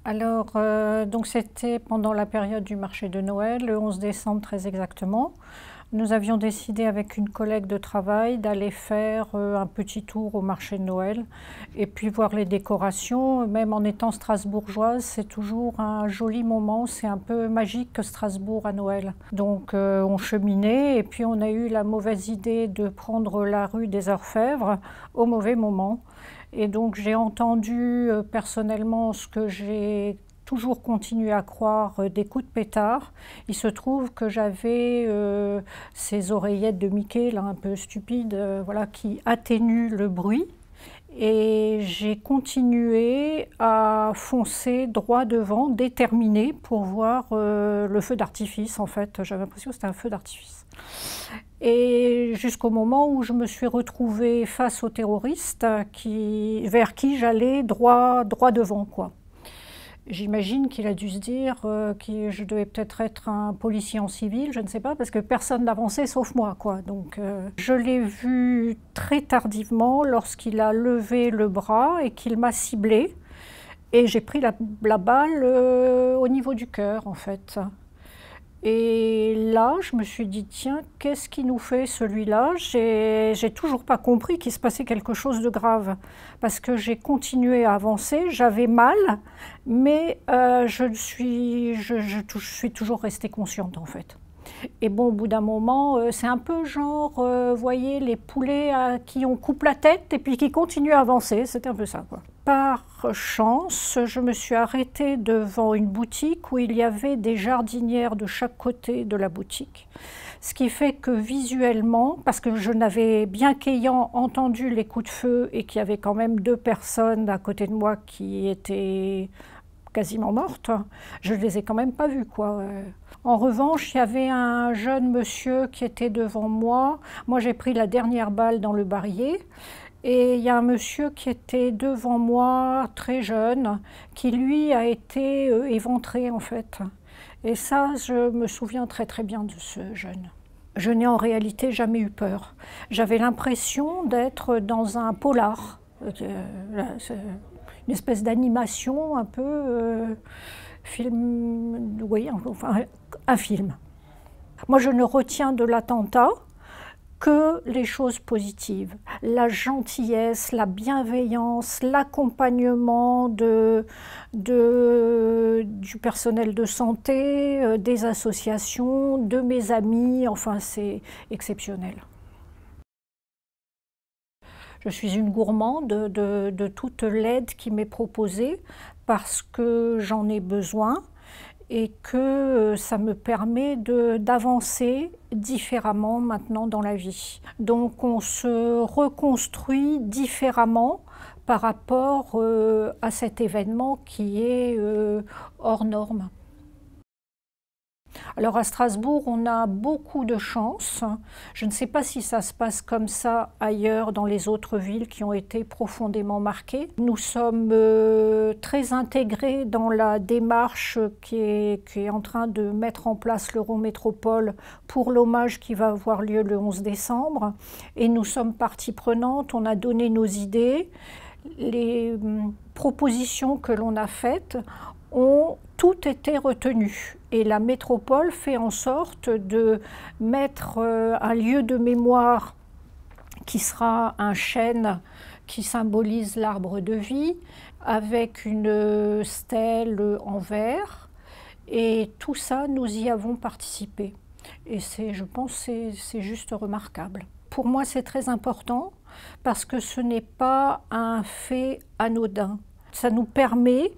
Alors, donc c'était pendant la période du marché de Noël, le 11 décembre très exactement. Nous avions décidé avec une collègue de travail d'aller faire un petit tour au marché de Noël et puis voir les décorations. Même en étant strasbourgeoise, c'est toujours un joli moment, c'est un peu magique que Strasbourg à Noël. Donc on cheminait et puis on a eu la mauvaise idée de prendre la rue des Orfèvres au mauvais moment. Et donc j'ai entendu personnellement ce que j'ai toujours continué à croire, des coups de pétard. Il se trouve que j'avais ces oreillettes de Mickey, là, un peu stupides, voilà, qui atténuent le bruit. Et j'ai continué à foncer droit devant, déterminée pour voir le feu d'artifice. En fait, j'avais l'impression que c'était un feu d'artifice. Et jusqu'au moment où je me suis retrouvée face aux terroristes vers qui j'allais droit devant, quoi. J'imagine qu'il a dû se dire que je devais peut-être être un policier en civil, je ne sais pas, parce que personne n'avançait sauf moi, quoi. Donc, je l'ai vu très tardivement lorsqu'il a levé le bras et qu'il m'a ciblé. Et j'ai pris la balle au niveau du cœur, en fait. Et là, je me suis dit, tiens, qu'est-ce qui nous fait celui-là? J'ai toujours pas compris qu'il se passait quelque chose de grave. Parce que j'ai continué à avancer, j'avais mal, mais je suis toujours restée consciente, en fait. Et bon, au bout d'un moment, c'est un peu genre, vous voyez, les poulets à qui on coupe la tête et puis qui continuent à avancer. C'était un peu ça, quoi. Par chance, je me suis arrêtée devant une boutique où il y avait des jardinières de chaque côté de la boutique. Ce qui fait que visuellement, parce que je n'avais bien qu'ayant entendu les coups de feu et qu'il y avait quand même 2 personnes à côté de moi qui étaient quasiment mortes, je ne les ai quand même pas vues, quoi. En revanche, il y avait un jeune monsieur qui était devant moi. Moi, j'ai pris la dernière balle dans le barillet. Et il y a un monsieur qui était devant moi, très jeune, qui lui a été éventré, en fait. Et ça, je me souviens très très bien de ce jeune. Je n'ai en réalité jamais eu peur. J'avais l'impression d'être dans un polar. Une espèce d'animation un peu film, oui, enfin un film. Moi, je ne retiens de l'attentat que les choses positives, la gentillesse, la bienveillance, l'accompagnement du personnel de santé, des associations, de mes amis, enfin c'est exceptionnel. Je suis une gourmande de toute l'aide qui m'est proposée parce que j'en ai besoin et que ça me permet d'avancer différemment maintenant dans la vie. Donc on se reconstruit différemment par rapport à cet événement qui est hors norme. Alors à Strasbourg, on a beaucoup de chance. Je ne sais pas si ça se passe comme ça ailleurs dans les autres villes qui ont été profondément marquées. Nous sommes très intégrés dans la démarche qui est en train de mettre en place l'Eurométropole pour l'hommage qui va avoir lieu le 11 décembre. Et nous sommes partie prenante, on a donné nos idées. Les propositions que l'on a faites ont toutes été retenues. Et la métropole fait en sorte de mettre un lieu de mémoire qui sera un chêne qui symbolise l'arbre de vie, avec une stèle en verre. Et tout ça, nous y avons participé. Et je pense que c'est juste remarquable. Pour moi, c'est très important parce que ce n'est pas un fait anodin. Ça nous permet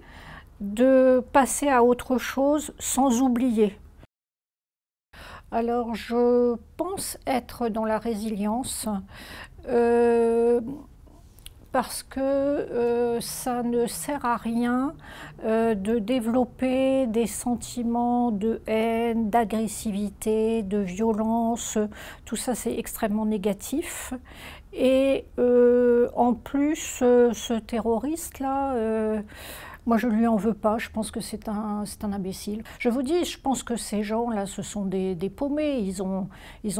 de passer à autre chose sans oublier. Alors je pense être dans la résilience parce que ça ne sert à rien de développer des sentiments de haine, d'agressivité, de violence. Tout ça, c'est extrêmement négatif. Et en plus, ce terroriste-là, Moi, je lui en veux pas, je pense que c'est un imbécile. Je vous dis, je pense que ces gens-là, ce sont des paumés, ils ont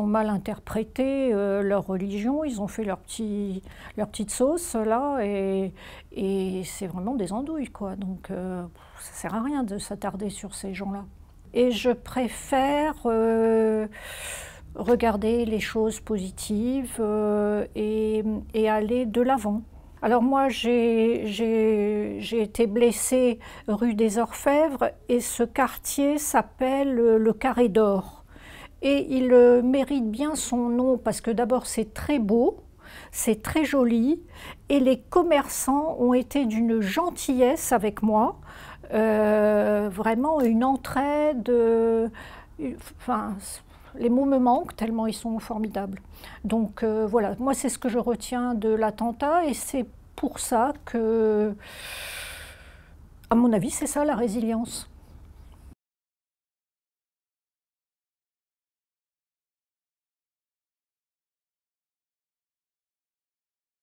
mal interprété leur religion, ils ont fait leur petite sauce, là, et c'est vraiment des andouilles, quoi. Donc, ça sert à rien de s'attarder sur ces gens-là. Et je préfère regarder les choses positives et aller de l'avant. Alors moi, j'ai été blessée rue des Orfèvres et ce quartier s'appelle le Carré d'Or. Et il mérite bien son nom parce que d'abord c'est très beau, c'est très joli et les commerçants ont été d'une gentillesse avec moi, vraiment une entraide, enfin, les mots me manquent tellement ils sont formidables. Donc voilà, moi c'est ce que je retiens de l'attentat et c'est pour ça que, à mon avis, c'est ça la résilience.